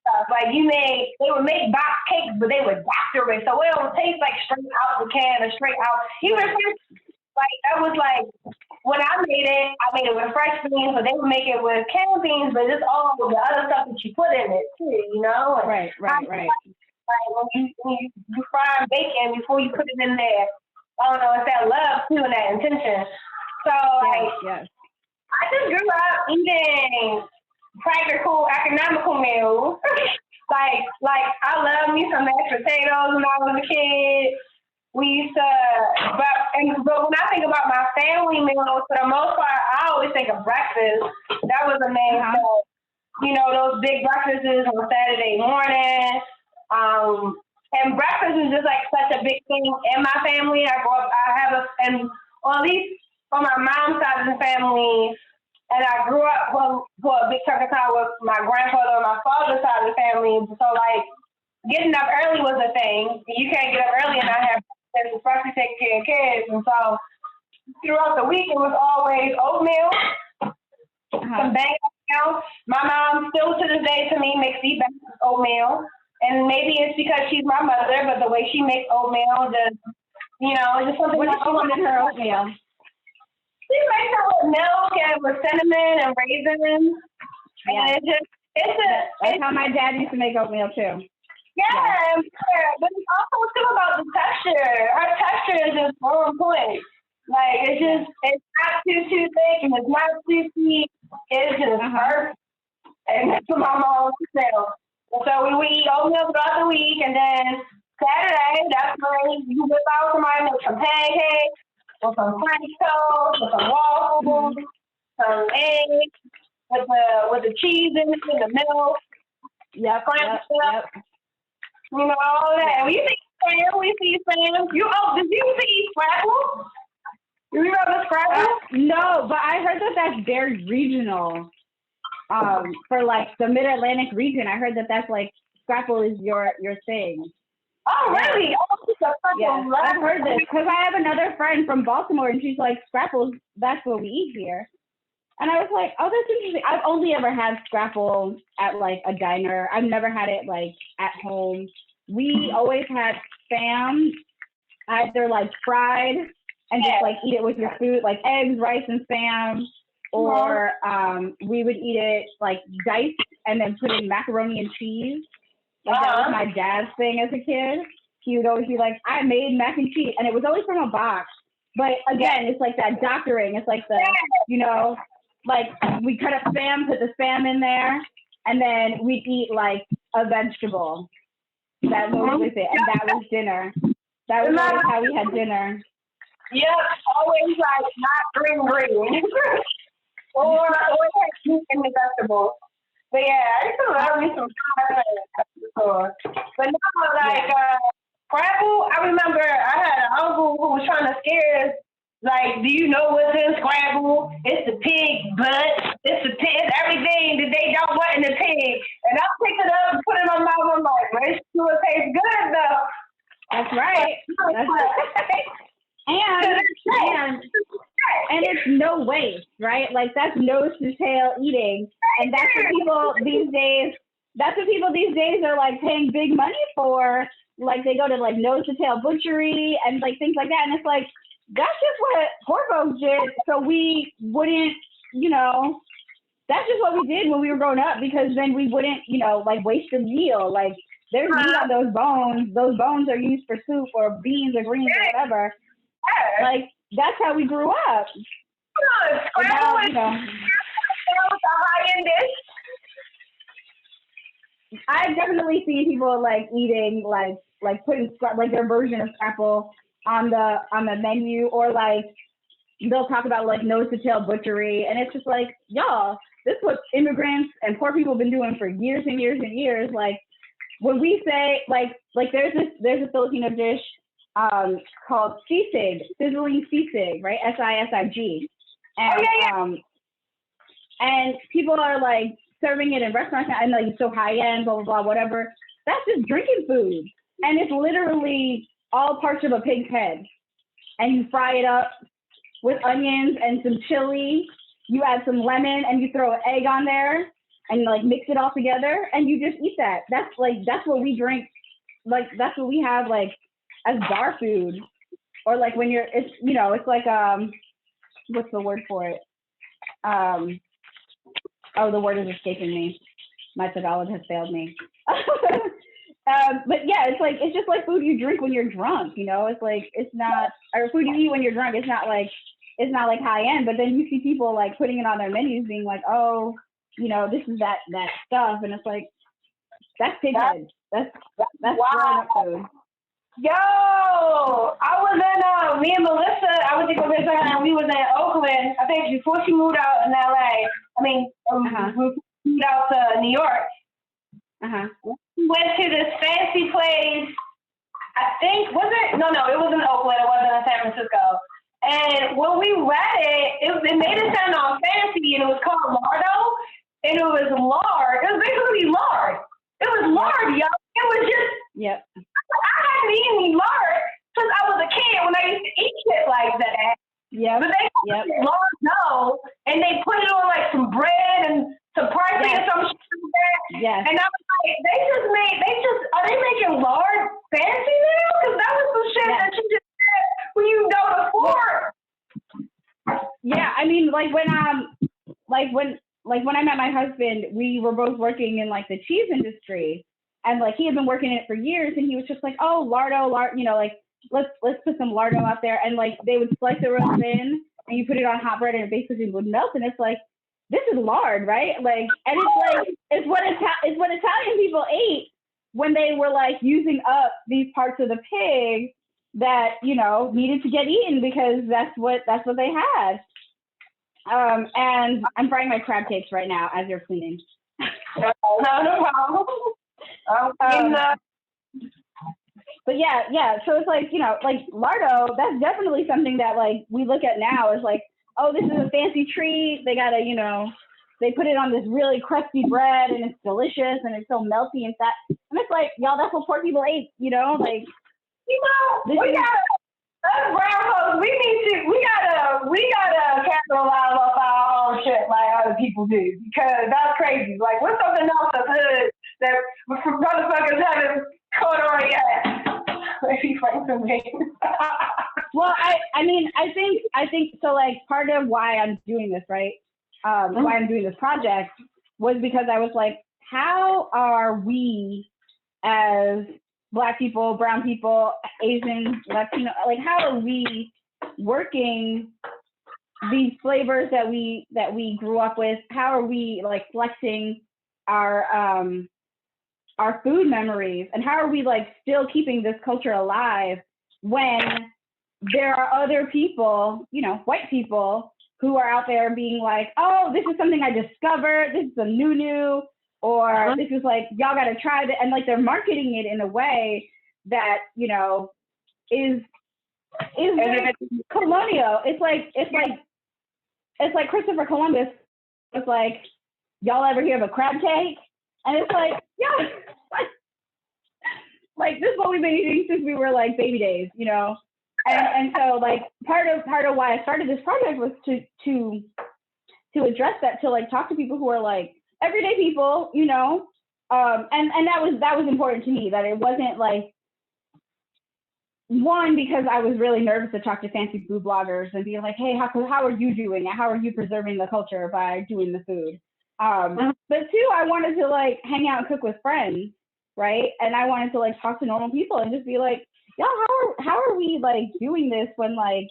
stuff. Like they would make box cakes, but they would doctor it, so it don't taste like straight out the can or straight out. Even like that was like when I made it with fresh beans, but they would make it with canned beans, but it's all the other stuff that you put in it too. You know, right. Like when you fry bacon before you put it in there. I don't know, it's that love too and that intention. So yes. I just grew up eating practical, economical meals. like I love me some mashed potatoes when I was a kid. We used to, but when I think about my family meals, for the most part, I always think of breakfast. That was the main thing. You know, those big breakfasts on Saturday morning. And breakfast is just like such a big thing in my family. Or at least on my mom's side of the family, and I grew up for a big chunk of time with my grandfather on my father's side of the family. So, like, getting up early was a thing. You can't get up early and not have breakfast, especially taking care of kids. And so, throughout the week, it was always oatmeal, some oatmeal. My mom still to this day to me makes the best oatmeal. And maybe it's because she's my mother, but the way she makes oatmeal, it's just something. What does she put in her oatmeal? She makes it with milk and with cinnamon and raisins. Yeah. And that's how my dad used to make oatmeal too. Yeah, but it's also still about the texture. Her texture is just on point. Like it's not too thick and it's not too sweet. It's just perfect. And that's what my mom would say. So we eat oatmeal throughout the week, and then Saturday, that's when you whip out somebody make some pancakes, or some French toast, or some waffles, some eggs, with the cheese in it, and the milk. Yep. You know, all that. And we see Sam. Did you used to eat Scrabble? You remember Scrabble? No, but I heard that that's very regional. For like the Mid-Atlantic region, I heard that that's like Scrabble is your thing. Oh, really? Yeah, I've heard this because I have another friend from Baltimore, and she's like, Scrabble, that's what we eat here. And I was like, oh, that's interesting. I've only ever had scrapple at like a diner. I've never had it like at home. We always had Spam, either like fried and just like eat it with your food, like eggs, rice, and Spam, or we would eat it like diced and then put in macaroni and cheese. Like that was my dad's thing as a kid. He would always be like, I made mac and cheese, and it was always from a box. But again, it's like that doctoring. It's like the, you know, like we cut up Spam, put the Spam in there, and then we'd eat like a vegetable. That was it, and that was dinner. That was always how we had dinner. Yep, always like not green. or meat and the vegetables. But yeah, I used to love me some before. But now, like, Scrabble, I remember I had an uncle who was trying to scare us. Like, do you know what's in Scrabble? It's the pig butt. It's the pig, everything that they don't want in the pig. And I picked it up and put it in my mouth. I'm like, but it sure tastes good, though. That's right. That's right. And it's no waste, right? Like, that's nose to tail eating. And that's what people these days, are like paying big money for. Like, they go to like nose to tail butchery and like things like that. And it's like, that's just what poor folks did. So we wouldn't, that's just what we did when we were growing up, because then we wouldn't, like waste a meal. Like, there's meat on those bones. Those bones are used for soup or beans or greens or whatever. Like, that's how we grew up. Scrabble is a high-end dish. I've definitely seen people like eating like putting like their version of Scrapple on the menu, or like they'll talk about like nose to tail butchery, and it's just like, y'all, this is what immigrants and poor people have been doing for years and years and years. Like, when we say like there's a Filipino dish called sisig, sizzling sisig, right? SISIG, and and people are like serving it in restaurants and like so high end, blah blah blah, whatever. That's just drinking food, and it's literally all parts of a pig's head, and you fry it up with onions and some chili. You add some lemon and you throw an egg on there and like mix it all together, and you just eat that. That's what we drink. Like, that's what we have like as bar food, or like when it's like what's the word for it? The word is escaping me. My Tagalog has failed me. But yeah, it's just like food you drink when you're drunk. It's like, it's not, or food you eat when you're drunk. It's not like high end. But then you see people like putting it on their menus, being like, oh, this is that stuff, and it's like, that's pig head. That's grown up food. Yo, I was in, me and Melissa, I went to go visit her, and we was in Oakland, I think before she moved out in LA. We moved out to New York. We went to this fancy place, I think, it was in Oakland, it wasn't in San Francisco. And when we read it made it sound all fancy, and it was called Lardo, and it was lard. It was basically lard. It was lard, y'all. It was just, I hadn't eaten lard since I was a kid when I used to eat shit like that. Yeah. But they put lard dough, and they put it on like some bread and some parsley or some shit like that. Yes. And I was like, are they making lard fancy now? Because that was some shit that you just said when you know before. Yeah, I mean, like when I met my husband, we were both working in like the cheese industry, and like he had been working in it for years, and he was just like, oh, lardo, like let's put some lardo out there, and like they would slice it real thin, and you put it on hot bread, and it basically would melt, and it's like, this is lard, right? Like, and it's like it's what Italian people ate when they were like using up these parts of the pig that needed to get eaten, because that's what they had. And I'm frying my crab cakes right now as you're cleaning. No problem. But yeah. So it's like, like lardo, that's definitely something that like we look at now as like, oh, this is a fancy treat. They gotta, they put it on this really crusty bread, and it's delicious, and it's so melty and fat. And it's like, y'all, that's what poor people ate, like. Us brown folks, we gotta capitalize off our own shit like other people do, because that's crazy. Like, what's something else that's hood that motherfuckers haven't caught on yet? Maybe find some names. Well, I mean, I think so. Like, part of why I'm doing this, right? Why I'm doing this project was because I was like, how are we as Black people, brown people, Asian, Latino, like, how are we working these flavors that we grew up with? How are we like flexing our food memories, and how are we like still keeping this culture alive when there are other people, you know, white people, who are out there being like, oh, this is something I discovered, this is a new, or this is like, y'all got to try it, and like they're marketing it in a way that, you know, is colonial. It's like Christopher Columbus. It's like, y'all ever hear of a crab cake? And it's like, yeah, like this is what we've been eating since we were like baby days, you know. And so like part of why I started this project was to address that, to like talk to people who are like everyday people, you know. And that was important to me, that it wasn't like, one, because I was really nervous to talk to fancy food bloggers and be like, hey, how are you doing it? How are you preserving the culture by doing the food? But two, I wanted to like hang out and cook with friends, right? And I wanted to like talk to normal people and just be like, y'all, how are we like doing this when like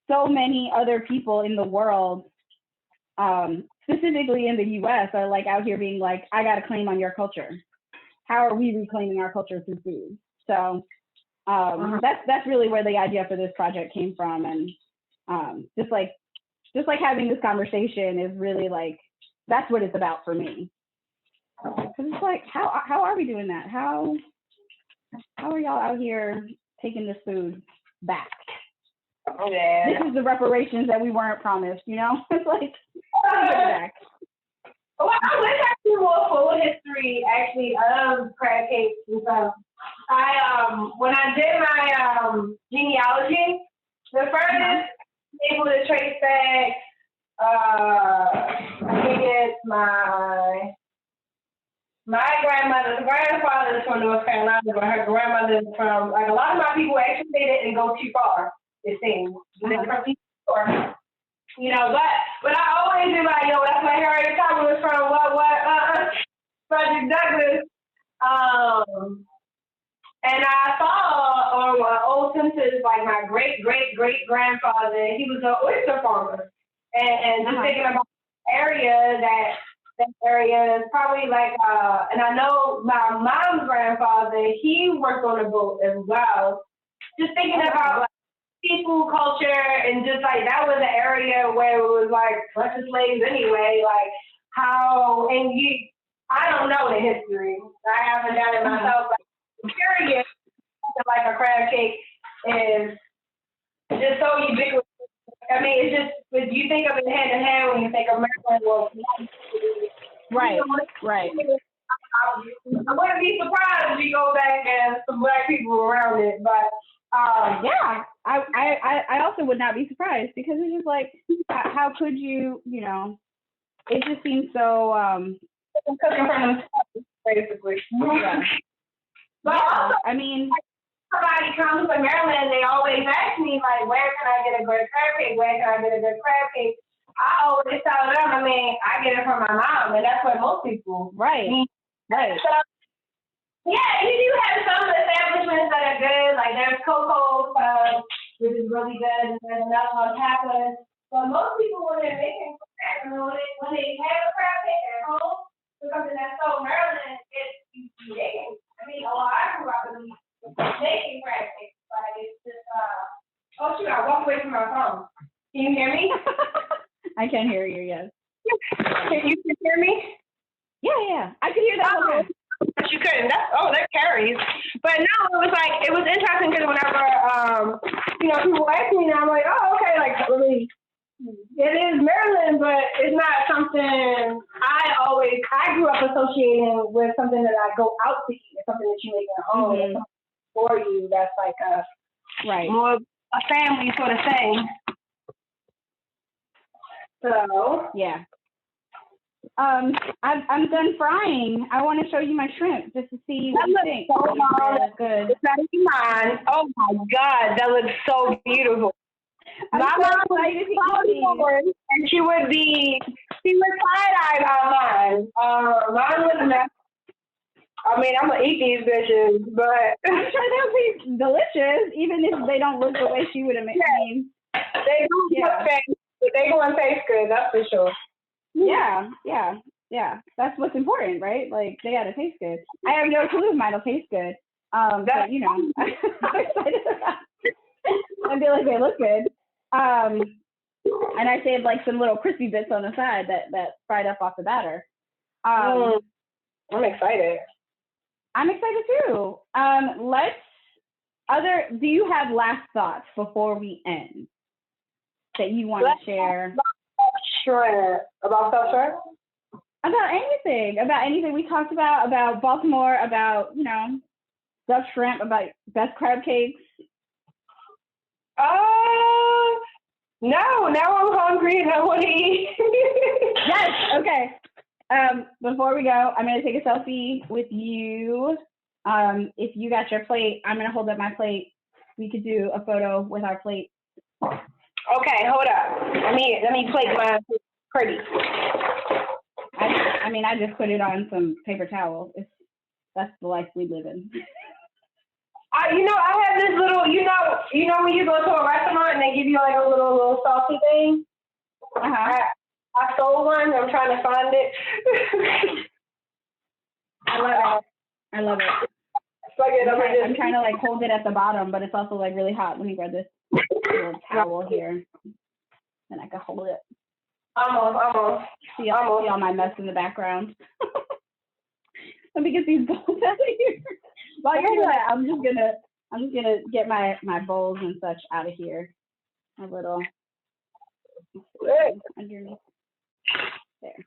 so many other people in the world, specifically in the US, are like out here being like, I got a claim on your culture. How are we reclaiming our culture through food? So that's really where the idea for this project came from. And just like having this conversation is really like, that's what it's about for me. Because it's like, how are we doing that? How are y'all out here taking this food back? Yeah. This is the reparations that we weren't promised, you know? It's like, take it back. Well, I wish I knew more full history, actually, of crab cakes and stuff. When I did my genealogy, the furthest able to trace back, I think it's my grandmother's grandfather is from North Carolina, but her grandmother is from, like, a lot of my people actually didn't go too far, it seems. You know, but I always be like, yo, that's where Harriet Tubman was from, Frederick Douglass. And I saw on my old census, like, my great-great-great-grandfather, he was an oyster farmer. And just thinking about the area, that area is probably like, and I know my mom's grandfather, he worked on a boat as well. Just thinking about, like, seafood culture, and just like that was an area where it was like bunch of slaves anyway. Like how, and I don't know the history. I haven't done it myself. But I'm curious, like a crab cake is just so ubiquitous. I mean, it's just, but you think of it hand in hand when you think of Maryland. Well, right. I wouldn't be surprised if you go back and some Black people around it, but. Yeah, I also would not be surprised, because it's just like, how could you, you know, it just seems so, cooking from themselves, basically. Yeah. But also, I mean, somebody comes to Maryland, they always ask me, like, where can I get a good crab cake? Where can I get a good crab cake? I always tell them, I mean, I get it from my mom, and that's what most people. Right. So, yeah, you do have some establishments that are good, like there's Coco's, which is really good, and there's another one, Papa's. But most people, when they're making crab, when they have a crab cake at home, it's something that's so Maryland, it's making. I mean, I grew up making crab cakes, like it's just, oh shoot, I walked away from my phone. Can you hear me? I can hear you, yes. Can you hear me? Yeah, I can hear that. Okay. But you couldn't. That carries. But no, it was interesting, because whenever people ask me, now I'm like, oh, okay, like really, it is Maryland, but it's not something I grew up associating with something that I go out to eat. It's something that you make at home. It's something for you. That's like more a family sort of thing. So yeah. I'm done frying. I want to show you my shrimp just to see what you think. So long. That's good. It's not even mine. Oh my God, that looks so beautiful. I'm My so mom excited to eat was and she was side-eyed on mine. Mine was a mess. I mean, I'm gonna eat these bitches, but I'm sure they'll be delicious, even if they don't look the way she would have made. Yeah. They don't look fancy, but they gonna taste good. That's for sure. Yeah. That's what's important, right? Like they gotta taste good. I have no clue if mine'll taste good. But you know, I'm excited about it. I feel like they look good. And I saved like some little crispy bits on the side that fried up off the batter. I'm excited. I'm excited too. Do you have last thoughts before we end that you want to share? Shrimp. About stuffed shrimp? About anything we talked about Baltimore, about, you know, stuffed shrimp, about best crab cakes. No, now I'm hungry and I want to eat. Yes, okay. Before we go, I'm going to take a selfie with you. If you got your plate, I'm going to hold up my plate. We could do a photo with our plate. Okay, hold up. Let me plate mine pretty. I just put it on some paper towel. That's the life we live in. I have this little, you know when you go to a restaurant and they give you like a little salty thing? Uh-huh. I stole one. I'm trying to find it. I love it. I'm trying to like hold it at the bottom, but it's also like really hot. Let me grab this little towel here, and I can hold it. Almost. See all my mess in the background. Let me get these bowls out of here. While you're doing that, I'm just gonna get my bowls and such out of here. A little underneath there.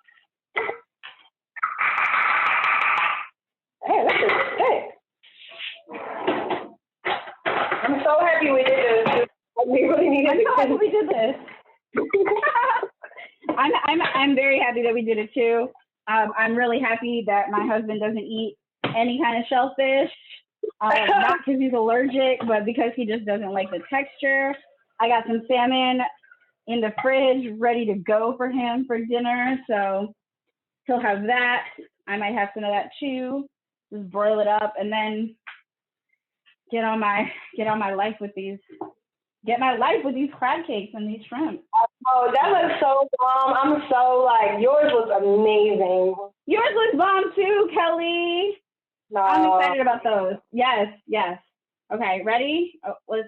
Hey, this is sick. I'm so happy we did this. We really needed I'm so happy we did this. I'm very happy that we did it too. I'm really happy that my husband doesn't eat any kind of shellfish. Not because he's allergic, but because he just doesn't like the texture. I got some salmon in the fridge ready to go for him for dinner, so he'll have that. I might have some of that too. Just broil it up and then get on my life with these crab cakes and these shrimp. Oh, that looks so bomb. I'm so like, yours was amazing. Yours looks bomb too, Kelly. No. I'm excited about those. Yes. Okay, ready? Oh, let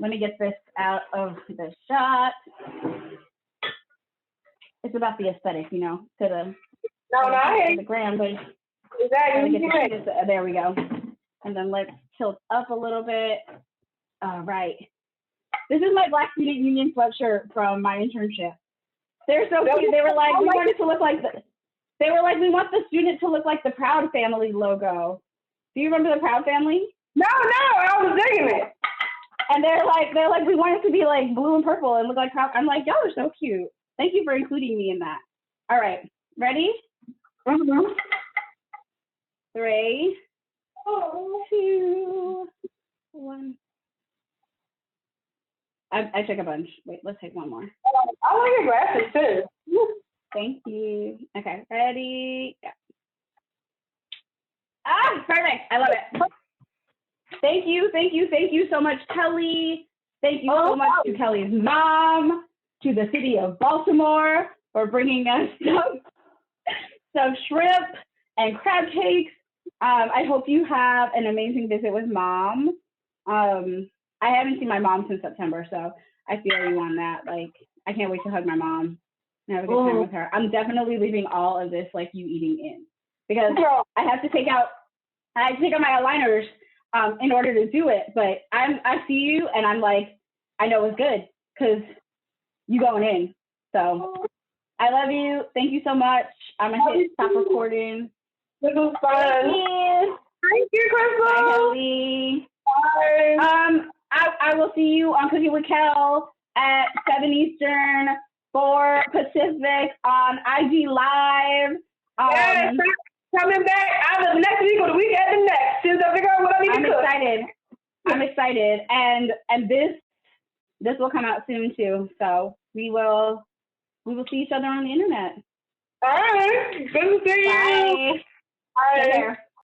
me get this out of the shot. It's about the aesthetic, you know, to the gram, but exactly. There we go. And then let's tilt up a little bit. All right. This is my Black Student Union sweatshirt from my internship. They're so cute. They were like, we want it to look like they were like, we want the student to look like the Proud Family logo. Do you remember the Proud Family? No, I was digging it. And they're like, we want it to be like blue and purple and look like Proud. I'm like, y'all are so cute. Thank you for including me in that. All right, ready? Mm-hmm. 3, 2, 1. I took a bunch. Wait, let's take one more. I like your glasses too. Thank you. Okay, ready? Yeah. Ah, perfect. I love it. Thank you so much, Kelly. Thank you so much to Kelly's mom, to the city of Baltimore for bringing us some shrimp and crab cakes. I hope you have an amazing visit with mom. I haven't seen my mom since September, so I feel you on that. Like, I can't wait to hug my mom and have a good time with her. I'm definitely leaving all of this like you eating in because I have to take out my aligners in order to do it. But I see you and I'm like, I know it's good because you going in. So I love you. Thank you so much. I'm gonna hit stop recording. This was fun. Thank you, Krystle. Bye, Kelly. Bye. I will see you on Cooking with Kel at 7 Eastern 4 Pacific on IG Live. Yes, coming back either next week or the week after next. Since I figure out what I need to cook. I'm excited. And this will come out soon too. So we will see each other on the internet. All right. Good to see you. Bye. Bye. Take care.